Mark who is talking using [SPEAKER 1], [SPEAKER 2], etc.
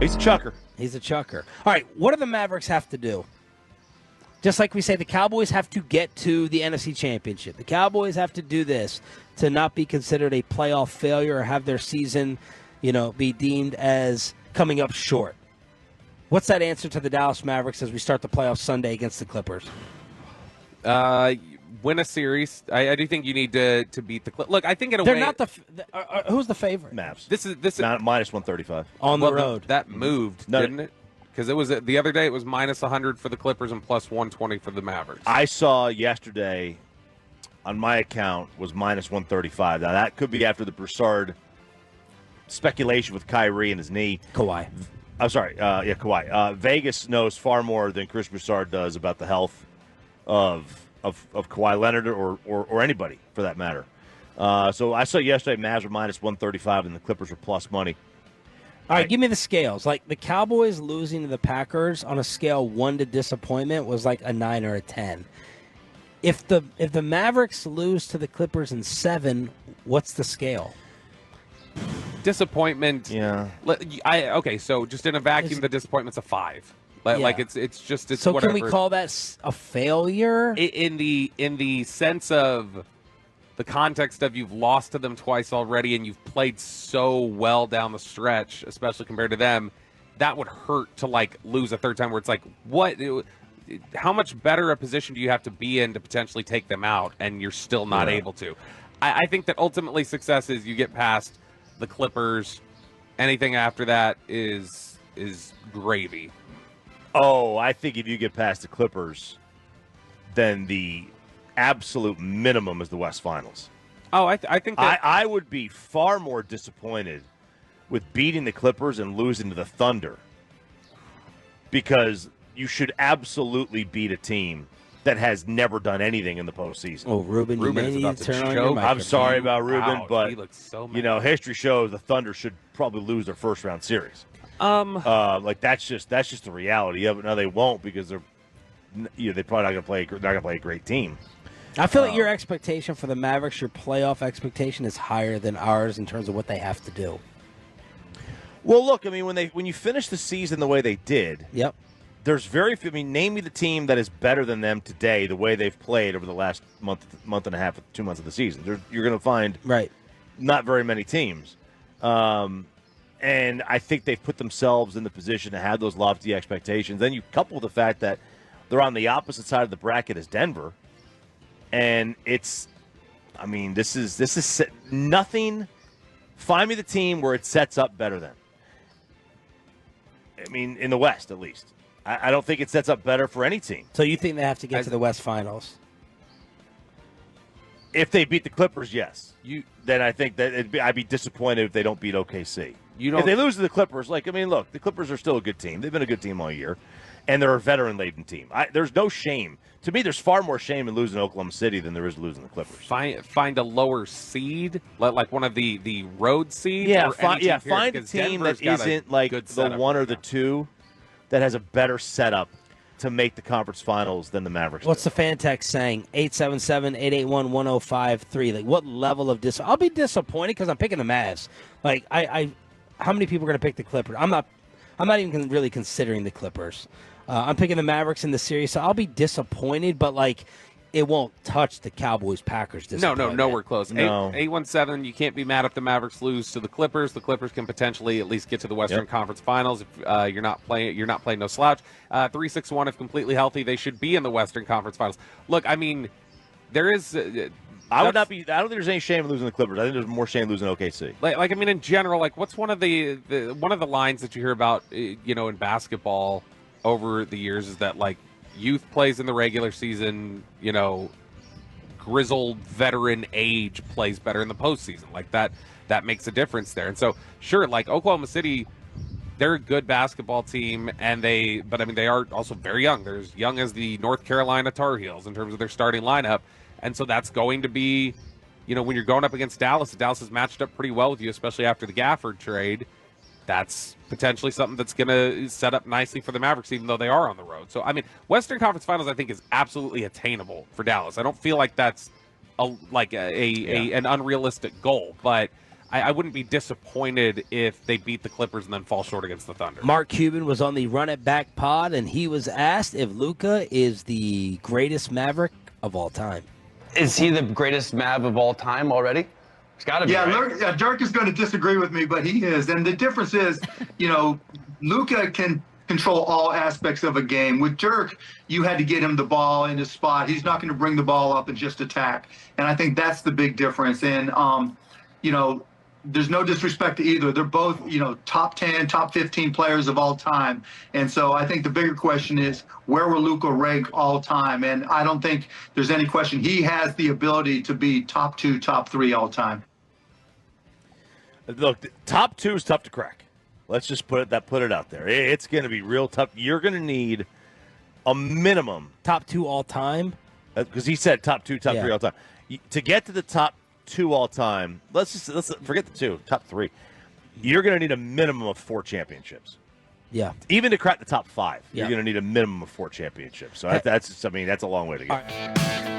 [SPEAKER 1] He's a chucker.
[SPEAKER 2] He's a chucker. All right, what do the Mavericks have to do? Just like we say, the Cowboys have to get to the NFC Championship. The Cowboys have to do this to not be considered a playoff failure or have their season, be deemed as coming up short. What's that answer to the Dallas Mavericks as we start the playoffs Sunday against the Clippers?
[SPEAKER 3] Win a series. I do think you need to beat the Clippers. Look, I think in a
[SPEAKER 2] They're
[SPEAKER 3] way,
[SPEAKER 2] not who's the favorite?
[SPEAKER 1] Mavs.
[SPEAKER 3] This is
[SPEAKER 1] minus 135
[SPEAKER 2] on the road.
[SPEAKER 3] That moved, didn't it? Because it was the other day. It was minus 100 for the Clippers and plus 120 for the Mavericks.
[SPEAKER 1] I saw yesterday on my account was minus 135. Now that could be after the Broussard speculation with Kyrie and his knee.
[SPEAKER 2] Kawhi.
[SPEAKER 1] I'm sorry. Kawhi. Vegas knows far more than Chris Broussard does about the health of Kawhi Leonard or anybody for that matter. So I saw yesterday Mavs were minus 135 and the Clippers were plus money.
[SPEAKER 2] All right, give me the scales. Like the Cowboys losing to the Packers on a scale 1 to disappointment was like a 9 or a 10. If the Mavericks lose to the Clippers in 7, what's the scale?
[SPEAKER 3] Disappointment.
[SPEAKER 1] Yeah.
[SPEAKER 3] Okay, so just in a vacuum, the disappointment's a 5. Like it's
[SPEAKER 2] so
[SPEAKER 3] whatever.
[SPEAKER 2] Can we call that a failure?
[SPEAKER 3] In the sense of the context of you've lost to them twice already and you've played so well down the stretch, especially compared to them, that would hurt to lose a third time where it's like, what? How much better a position do you have to be in to potentially take them out and you're still not able to? I think that ultimately success is you get past the Clippers. Anything after that is gravy.
[SPEAKER 1] Oh, I think if you get past the Clippers, then the absolute minimum is the West Finals.
[SPEAKER 3] Oh, I think that
[SPEAKER 1] I would be far more disappointed with beating the Clippers and losing to the Thunder, because you should absolutely beat a team that has never done anything in the postseason.
[SPEAKER 2] Oh, Ruben
[SPEAKER 3] is about to
[SPEAKER 2] turn on
[SPEAKER 3] choke.
[SPEAKER 2] your microphone.
[SPEAKER 1] I'm sorry about Ruben, but
[SPEAKER 3] he looks so mad.
[SPEAKER 1] history shows the Thunder should probably lose their first round series. That's just the reality of it. Now they won't because they're probably not going to play a great team.
[SPEAKER 2] I feel like your expectation for the Mavericks, your playoff expectation, is higher than ours in terms of what they have to do.
[SPEAKER 1] Well, look, I mean, when you finish the season the way they did,
[SPEAKER 2] yep,
[SPEAKER 1] there's very few. I mean, name me the team that is better than them today, the way they've played over the last month and a half, 2 months of the season. You're going to find not very many teams. And I think they've put themselves in the position to have those lofty expectations. Then you couple the fact that they're on the opposite side of the bracket as Denver. And this is nothing. Find me the team where it sets up better than. I mean, in the West, at least. I don't think it sets up better for any team.
[SPEAKER 2] So you think they have to get to the West Finals?
[SPEAKER 1] If they beat the Clippers, yes. Then I think that I'd be disappointed if they don't beat OKC. If they lose to the Clippers, look, the Clippers are still a good team. They've been a good team all year. And they're a veteran-laden team. There's no shame. To me, there's far more shame in losing Oklahoma City than there is losing the Clippers.
[SPEAKER 3] Find a lower seed, like one of the road seeds.
[SPEAKER 1] Yeah, find a team that isn't like the one or the two that has a better setup to make the conference finals than the Mavericks.
[SPEAKER 2] What's the fan text saying? 877-881-1053. Like, what level of I'll be disappointed because I'm picking the Mavs. Like, how many people are going to pick the Clippers? I'm not even really considering the Clippers. I'm picking the Mavericks in the series, so I'll be disappointed, but it won't touch the Cowboys-Packers disappointment.
[SPEAKER 3] No, nowhere close.
[SPEAKER 1] No.
[SPEAKER 3] 817, you can't be mad if the Mavericks lose to the Clippers. The Clippers can potentially at least get to the Western Conference Finals if you're not playing no slouch. 361, if completely healthy, they should be in the Western Conference Finals. Look, I mean, there is.
[SPEAKER 1] I don't think there's any shame in losing the Clippers. I think there's more shame losing OKC.
[SPEAKER 3] In general, what's one of the lines that you hear about, in basketball over the years is that youth plays in the regular season, grizzled veteran age plays better in the postseason. That makes a difference there. And so, sure, Oklahoma City, they're a good basketball team, but they are also very young. They're as young as the North Carolina Tar Heels in terms of their starting lineup. And so that's going to be, when you're going up against Dallas has matched up pretty well with you, especially after the Gafford trade. That's potentially something that's going to set up nicely for the Mavericks, even though they are on the road. So, Western Conference Finals, I think, is absolutely attainable for Dallas. I don't feel like that's an unrealistic goal, but I wouldn't be disappointed if they beat the Clippers and then fall short against the Thunder.
[SPEAKER 2] Mark Cuban was on the Run It Back pod, and he was asked if Luka is the greatest Maverick of all time.
[SPEAKER 4] Is he the greatest Mav of all time already? It's got to be.
[SPEAKER 5] Yeah,
[SPEAKER 4] right?
[SPEAKER 5] Dirk is going to disagree with me, but he is. And the difference is, Luka can control all aspects of a game. With Dirk, you had to get him the ball in his spot. He's not going to bring the ball up and just attack. And I think that's the big difference. And, there's no disrespect to either. They're both, top 10, top 15 players of all time. And so I think the bigger question is, where will Luka rank all time? And I don't think there's any question. He has the ability to be top 2, top 3 all time.
[SPEAKER 1] Look, top 2 is tough to crack. Let's just put it out there. It's going to be real tough. You're going to need a minimum.
[SPEAKER 2] Top 2 all time?
[SPEAKER 1] Because he said top 2, top 3 all time. To get to the top 2 all time, let's forget the 2, top 3. You're going to need a minimum of 4 championships.
[SPEAKER 2] Yeah.
[SPEAKER 1] Even to crack the top 5, you're going to need a minimum of 4 championships. So that's a long way to go.